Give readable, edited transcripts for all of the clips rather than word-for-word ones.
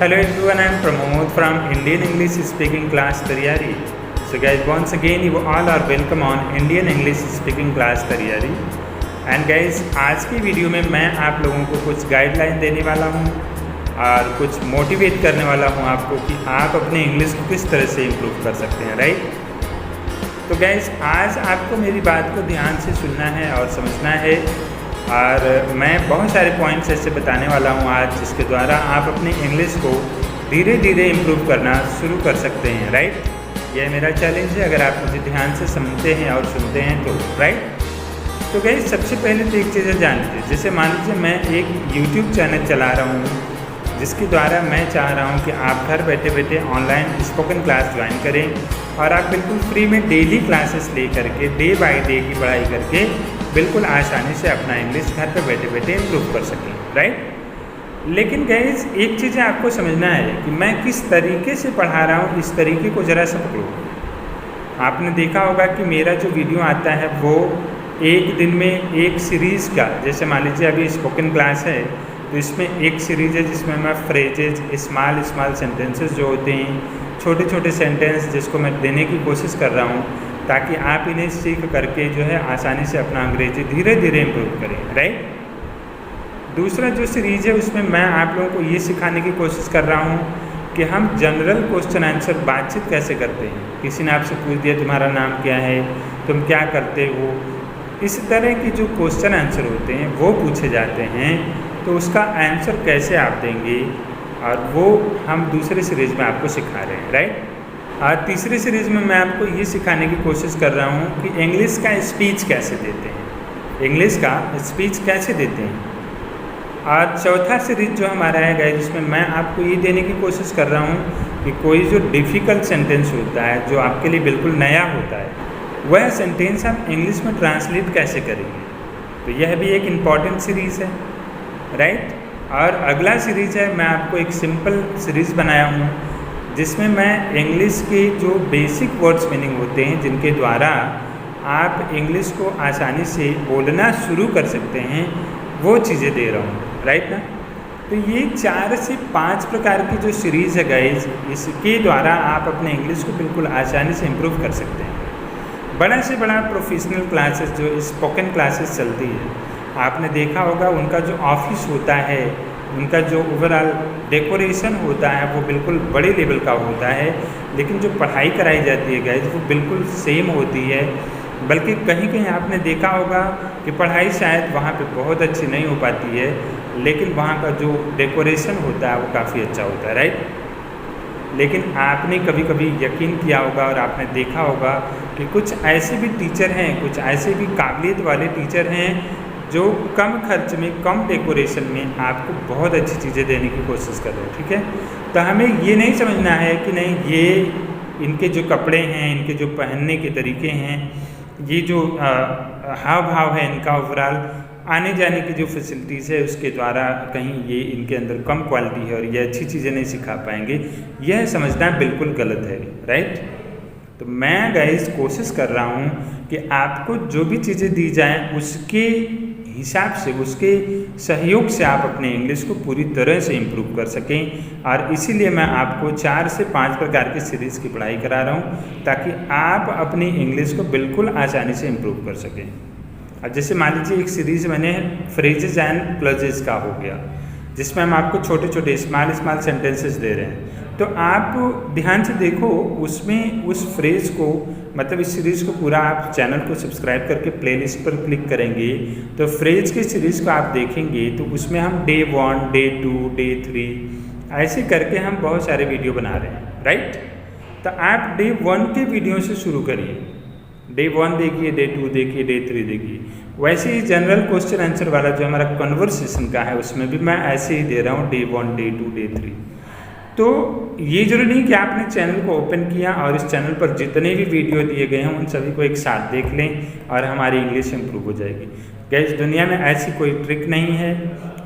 Hello everyone, I am Pramod from Indian English Speaking Class Tariyari. So guys, once again you all are welcome on Indian English Speaking Class Tariyari. And guys, आज की video में मैं आप लोगों को कुछ guideline देने वाला हूँ और कुछ मोटिवेट करने वाला हूँ आपको कि आप अपने इंग्लिश को किस तरह से इम्प्रूव कर सकते हैं, राइट। तो गाइस, आज आपको मेरी बात को ध्यान से सुनना है और समझना है और मैं बहुत सारे पॉइंट्स ऐसे बताने वाला हूँ आज जिसके द्वारा आप अपने इंग्लिश को धीरे धीरे इम्प्रूव करना शुरू कर सकते हैं, राइट। यह मेरा चैलेंज है, अगर आप मुझे ध्यान से समझते हैं और सुनते हैं तो, राइट। तो गाइस, सबसे पहले तो एक चीज़ जान लीजिए, जैसे मान लीजिए मैं एक YouTube चैनल चला रहा हूँ जिसके द्वारा मैं चाह रहा हूँ कि आप घर बैठे बैठे ऑनलाइन स्पोकन क्लास ज्वाइन करें और आप बिल्कुल फ्री में डेली क्लासेस ले करके डे बाय डे की पढ़ाई करके बिल्कुल आसानी से अपना इंग्लिश घर पे बैठे बैठे इम्प्रूव कर सकें, राइट। लेकिन गाइस, एक चीज़ आपको समझना है कि मैं किस तरीके से पढ़ा रहा हूँ, इस तरीके को ज़रा सा पकड़ो। आपने देखा होगा कि मेरा जो वीडियो आता है वो एक दिन में एक सीरीज़ का, जैसे मान लीजिए अभी स्पोकन क्लास है तो इसमें एक सीरीज़ है जिसमें मैं फ्रेजेज, स्मॉल सेंटेंसेस जो होते हैं, छोटे छोटे सेंटेंस जिसको मैं देने की कोशिश कर रहा हूँ ताकि आप इन्हें सीख करके जो है आसानी से अपना अंग्रेजी धीरे धीरे इम्प्रूव करें, राइट। दूसरा जो सीरीज़ है उसमें मैं आप लोगों को ये सिखाने की कोशिश कर रहा हूँ कि हम जनरल क्वेश्चन आंसर बातचीत कैसे करते हैं। किसी ने आपसे पूछ दिया तुम्हारा नाम क्या है, तुम क्या करते हो, इस तरह के जो क्वेश्चन आंसर होते हैं वो पूछे जाते हैं, तो उसका आंसर कैसे आप देंगे और वो हम दूसरे सीरीज़ में आपको सिखा रहे हैं, राइट। और तीसरी सीरीज़ में मैं आपको ये सिखाने की कोशिश कर रहा हूँ कि इंग्लिश का स्पीच कैसे देते हैं, इंग्लिश का स्पीच कैसे देते हैं। और चौथा सीरीज़ जो हमारा है गाइस, जिसमें मैं आपको ये देने की कोशिश कर रहा हूँ कि कोई जो डिफ़िकल्ट सेंटेंस होता है जो आपके लिए बिल्कुल नया होता है, वह सेंटेंस आप इंग्लिश में ट्रांसलेट कैसे करेंगे। तो यह भी एक इम्पॉर्टेंट सीरीज़ है, राइट। और अगला सीरीज़ है, मैं आपको एक सिंपल सीरीज़ बनाया हूँ जिसमें मैं इंग्लिश के जो बेसिक वर्ड्स मीनिंग होते हैं जिनके द्वारा आप इंग्लिश को आसानी से बोलना शुरू कर सकते हैं, वो चीज़ें दे रहा हूँ, राइट ना। तो ये 4 से 5 प्रकार की जो सीरीज़ है गाइज, इसके द्वारा आप अपने इंग्लिश को बिल्कुल आसानी से इम्प्रूव कर सकते हैं। बड़ा से बड़ा प्रोफेशनल क्लासेस जो स्पोकन क्लासेस चलती है, आपने देखा होगा उनका जो ऑफिस होता है, उनका जो ओवरऑल डेकोरेशन होता है वो बिल्कुल बड़े लेवल का होता है, लेकिन जो पढ़ाई कराई जाती है गाइज वो बिल्कुल सेम होती है। बल्कि कहीं कहीं आपने देखा होगा कि पढ़ाई शायद वहाँ पे बहुत अच्छी नहीं हो पाती है, लेकिन वहाँ का जो डेकोरेशन होता है वो काफ़ी अच्छा होता है, राइट। लेकिन आपने कभी कभी यकीन किया होगा और आपने देखा होगा कि कुछ ऐसे भी टीचर हैं, कुछ ऐसे भी काबिलियत वाले टीचर हैं जो कम खर्च में, कम डेकोरेशन में आपको बहुत अच्छी चीज़ें देने की कोशिश कर रहे हैं, ठीक है। तो हमें ये नहीं समझना है कि नहीं ये इनके जो कपड़े हैं, इनके जो पहनने के तरीके हैं, ये जो हाव भाव है इनका, ओवरऑल आने जाने की जो फैसिलिटीज़ है उसके द्वारा कहीं ये इनके अंदर कम क्वालिटी है और ये अच्छी चीज़ें नहीं सिखा पाएंगे, यह समझना बिल्कुल गलत है, राइट। तो मैं गाइस कोशिश कर रहा हूँ कि आपको जो भी चीज़ें दी जाएँ उसके हिसाब से, उसके सहयोग से आप अपने इंग्लिश को पूरी तरह से इम्प्रूव कर सकें। और इसीलिए मैं आपको 4 से 5 प्रकार की सीरीज़ की पढ़ाई करा रहा हूँ ताकि आप अपनी इंग्लिश को बिल्कुल आसानी से इम्प्रूव कर सकें। अब जैसे मान लीजिए एक सीरीज़ मैंने फ्रेजेस एंड क्लजेस का हो गया, जिसमें हम आपको छोटे छोटे स्मॉल सेंटेंसेस दे रहे हैं। तो आप ध्यान से देखो, उसमें उस फ्रेज को, मतलब इस सीरीज़ को पूरा आप चैनल को सब्सक्राइब करके प्लेलिस्ट पर क्लिक करेंगे तो फ्रेज की सीरीज़ को आप देखेंगे तो उसमें हम डे 1, डे 2, डे 3 ऐसे करके हम बहुत सारे वीडियो बना रहे हैं, राइट। तो आप डे 1 के वीडियो से शुरू करिए, डे 1 देखिए, डे 2 देखिए, डे 3 देखिए। वैसे ही जनरल क्वेश्चन आंसर वाला जो हमारा कन्वर्सेशन का है उसमें भी मैं ऐसे ही दे रहा हूँ, डे 1, डे 2, डे 3। तो ये जरूरी नहीं कि आपने चैनल को ओपन किया और इस चैनल पर जितने भी वीडियो दिए गए हैं उन सभी को एक साथ देख लें और हमारी इंग्लिश इंप्रूव हो जाएगी। गाइस, दुनिया में ऐसी कोई ट्रिक नहीं है,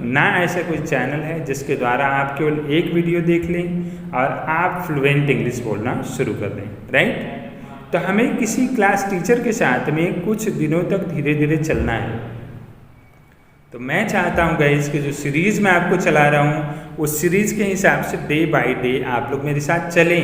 ना ऐसा कोई चैनल है जिसके द्वारा आप केवल एक वीडियो देख लें और आप फ्लुएंट इंग्लिश बोलना शुरू कर दें, राइट। तो हमें किसी क्लास टीचर के साथ में कुछ दिनों तक धीरे धीरे चलना है। तो मैं चाहता हूँ गाइस कि जो सीरीज़ मैं आपको चला रहा हूँ उस सीरीज़ के हिसाब से डे बाय डे आप लोग मेरे साथ चलें।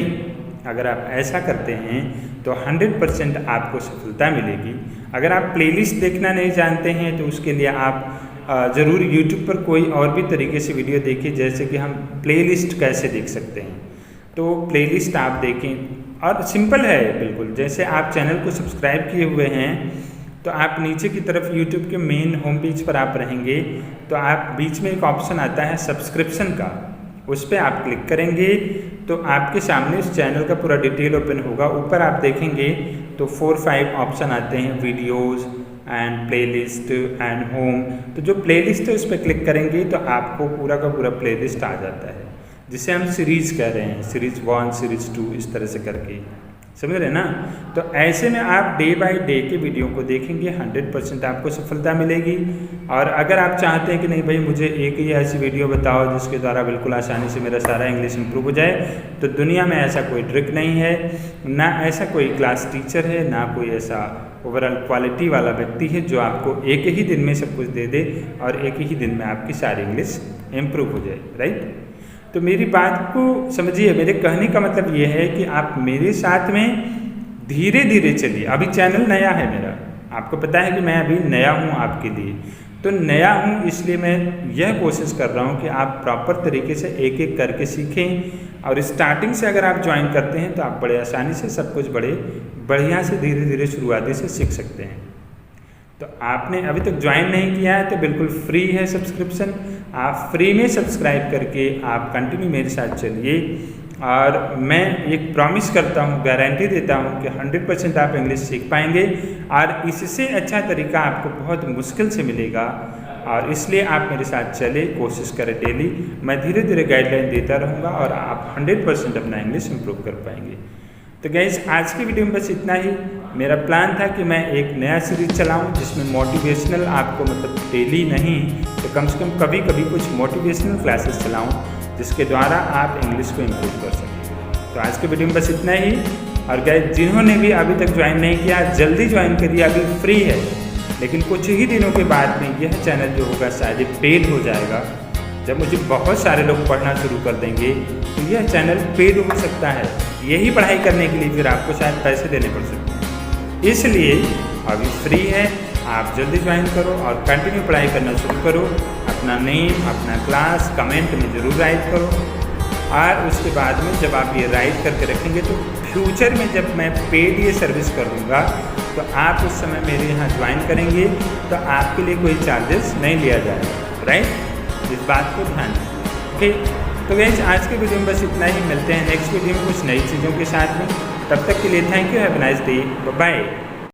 अगर आप ऐसा करते हैं तो 100% आपको सफलता मिलेगी। अगर आप प्लेलिस्ट देखना नहीं जानते हैं तो उसके लिए आप ज़रूर YouTube पर कोई और भी तरीके से वीडियो देखिए, जैसे कि हम प्लेलिस्ट कैसे देख सकते हैं। तो प्लेलिस्ट आप देखें और सिंपल है बिल्कुल। जैसे आप चैनल को सब्सक्राइब किए हुए हैं तो आप नीचे की तरफ YouTube के मेन होम पेज पर आप रहेंगे तो आप बीच में एक ऑप्शन आता है सब्सक्रिप्शन का, उस पर आप क्लिक करेंगे तो आपके सामने उस चैनल का पूरा डिटेल ओपन होगा। ऊपर आप देखेंगे तो 4-5 ऑप्शन आते हैं, videos and playlist and home. तो जो प्लेलिस्ट है उस पर क्लिक करेंगे तो आपको पूरा का पूरा प्लेलिस्ट आ जाता है, जिसे हम सीरीज़ कह रहे हैं, सीरीज़ 1 सीरीज़ 2 इस तरह से करके, समझ रहे ना। तो ऐसे में आप डे बाय डे के वीडियो को देखेंगे, 100% आपको सफलता मिलेगी। और अगर आप चाहते हैं कि नहीं भाई मुझे एक ही ऐसी वीडियो बताओ जिसके द्वारा बिल्कुल आसानी से मेरा सारा इंग्लिश इंप्रूव हो जाए, तो दुनिया में ऐसा कोई ट्रिक नहीं है, ना ऐसा कोई क्लास टीचर है, ना कोई ऐसा ओवरऑल क्वालिटी वाला व्यक्ति है जो आपको एक ही दिन में सब कुछ दे दे और एक ही दिन में आपकी सारी इंग्लिश इम्प्रूव हो जाए, राइट। तो मेरी बात को समझिए, मेरे कहने का मतलब ये है कि आप मेरे साथ में धीरे धीरे चलिए। अभी चैनल नया है मेरा, आपको पता है कि मैं अभी नया हूँ आपके लिए, तो नया हूँ इसलिए मैं यह कोशिश कर रहा हूँ कि आप प्रॉपर तरीके से एक एक करके सीखें। और स्टार्टिंग से अगर आप ज्वाइन करते हैं तो आप बड़े आसानी से सब कुछ बड़े बढ़िया से धीरे धीरे शुरुआती से सीख सकते हैं। तो आपने अभी तक ज्वाइन नहीं किया है तो बिल्कुल फ्री है सब्सक्रिप्शन, आप फ्री में सब्सक्राइब करके आप कंटिन्यू मेरे साथ चलिए। और मैं एक प्रॉमिस करता हूँ, गारंटी देता हूँ कि 100% आप इंग्लिश सीख पाएंगे और इससे अच्छा तरीका आपको बहुत मुश्किल से मिलेगा। और इसलिए आप मेरे साथ चले, कोशिश करें डेली। मैं धीरे धीरे गाइडलाइन देता रहूँगा और आप 100% अपना इंग्लिश इम्प्रूव कर पाएंगे। तो गाइस आज की वीडियो में बस इतना ही। मेरा प्लान था कि मैं एक नया सीरीज चलाऊं जिसमें मोटिवेशनल, आपको मतलब डेली नहीं तो कम से कम कभी कभी कुछ मोटिवेशनल क्लासेस चलाऊं जिसके द्वारा आप इंग्लिश को इम्प्रूव कर सकें। तो आज की वीडियो में बस इतना ही। और गाइस जिन्होंने भी अभी तक ज्वाइन नहीं किया जल्दी ज्वाइन करिए, अभी फ्री है। लेकिन कुछ ही दिनों के बाद में यह चैनल जो होगा शायद पेड हो जाएगा। जब मुझे बहुत सारे लोग पढ़ना शुरू कर देंगे तो यह चैनल पेड हो सकता है। यही पढ़ाई करने के लिए फिर आपको शायद पैसे देने पड़ सकते हैं। इसलिए अभी फ्री है, आप जल्दी ज्वाइन करो और कंटिन्यू पढ़ाई करना शुरू करो। अपना नेम, अपना क्लास कमेंट में ज़रूर राइट करो। और उसके बाद में जब आप ये राइट करके रखेंगे तो फ्यूचर में जब मैं पेड ये सर्विस कर दूँगा तो आप उस समय मेरे यहाँ ज्वाइन करेंगे तो आपके लिए कोई चार्जेस नहीं लिया जाएगा, राइट। इस बात को ध्यान रखिए, ओके। तो गाइस आज के वीडियो में बस इतना ही। मिलते हैं नेक्स्ट वीडियो में कुछ नई चीज़ों के साथ में। तब तक के लिए thank you, have a nice day, bye bye.